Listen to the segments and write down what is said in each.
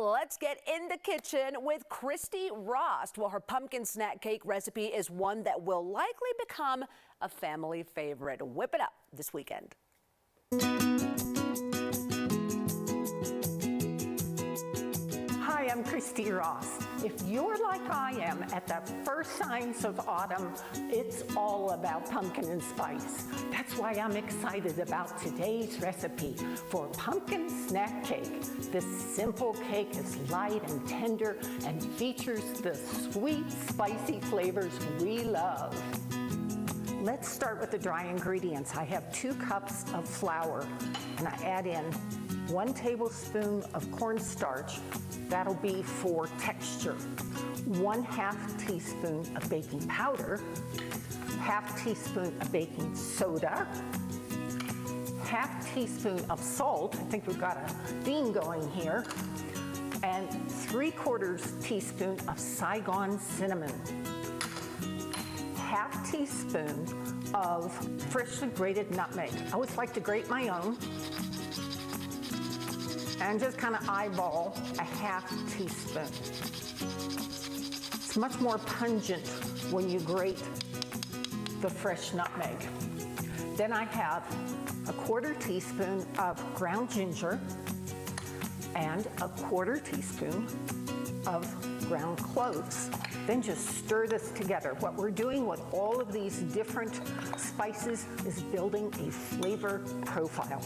Let's get in the kitchen with Christy Rost. Well, her pumpkin snack cake recipe is one that will likely become a family favorite. Whip it up this weekend. Hi, I'm Christy Rost. If you're like I am at the first signs of autumn, it's all about pumpkin and spice. That's why I'm excited about today's recipe for pumpkin snack cake. This simple cake is light and tender and features the sweet, spicy flavors we love. Let's start with the dry ingredients. I have 2 cups of flour, and I add in 1 tablespoon of cornstarch. That'll be for texture. 1/2 teaspoon of baking powder, 1/2 teaspoon of baking soda, 1/2 teaspoon of salt. I think we've got a theme going here. And 3/4 teaspoon of Saigon cinnamon. 1/2 teaspoon of freshly grated nutmeg. I always like to grate my own. And just kind of eyeball a 1/2 teaspoon. It's much more pungent when you grate the fresh nutmeg. Then I have a 1/4 teaspoon of ground ginger and a 1/4 teaspoon of ground cloves. Then just stir this together. What we're doing with all of these different spices is building a flavor profile.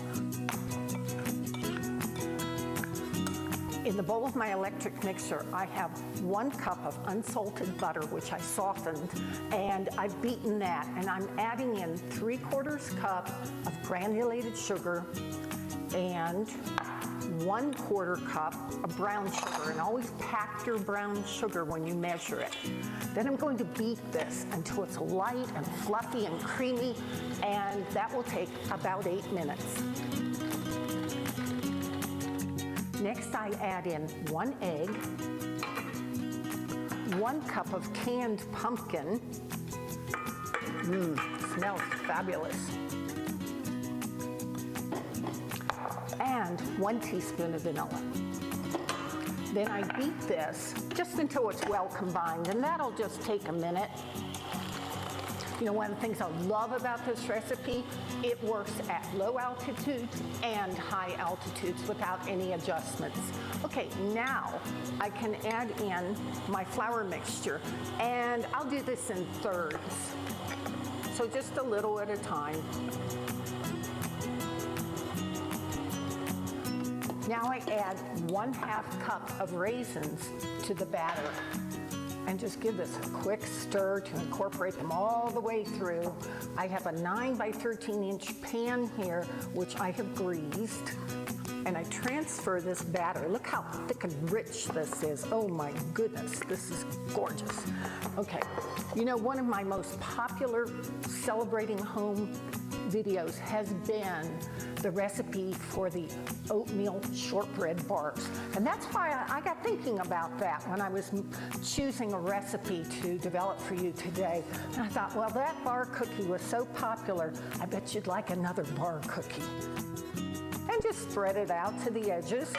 In the bowl of my electric mixer, I have 1 cup of unsalted butter, which I softened, and I've beaten that, and I'm adding in 3/4 cup of granulated sugar and 1/4 cup of brown sugar, and always pack your brown sugar when you measure it. Then I'm going to beat this until it's light and fluffy and creamy, and that will take about 8 minutes. Next, I add in 1 egg, 1 cup of canned pumpkin. Smells fabulous. And 1 teaspoon of vanilla. Then I beat this just until it's well combined, and that'll just take a minute. You know, one of the things I love about this recipe, it works at low altitudes and high altitudes without any adjustments. Okay, now I can add in my flour mixture, and I'll do this in thirds. So just a little at a time. Now I add 1/2 cup of raisins to the batter. And just give this a quick stir to incorporate them all the way through. I have a 9 by 13 inch pan here, which I have greased. And I transfer this batter. Look how thick and rich this is. Oh my goodness, this is gorgeous. Okay, you know, one of my most popular celebrating home videos has been the recipe for the oatmeal shortbread bars. And that's why I got thinking about that when I was choosing a recipe to develop for you today. And I thought, well, that bar cookie was so popular, I bet you'd like another bar cookie. And just spread it out to the edges.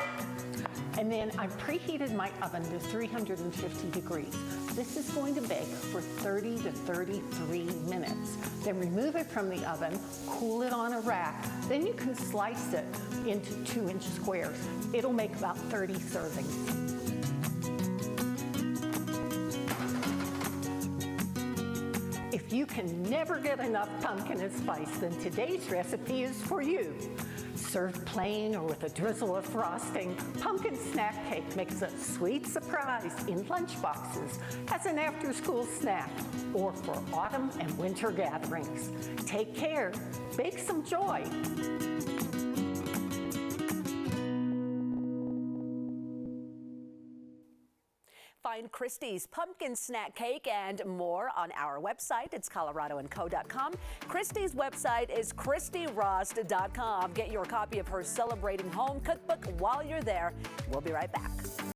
And then I preheated my oven to 350 degrees. This is going to bake for 30 to 33 minutes. Then remove it from the oven, cool it on a rack. Then you can slice it into 2-inch squares. It'll make about 30 servings. If you can never get enough pumpkin and spice, then today's recipe is for you. Served plain or with a drizzle of frosting, pumpkin snack cake makes a sweet surprise in lunch boxes, as an after-school snack, or for autumn and winter gatherings. Take care, bake some joy. Find Christy's pumpkin snack cake and more on our website. It's coloradoandco.com. Christy's website is christyrost.com. Get your copy of her Celebrating Home cookbook while you're there. We'll be right back.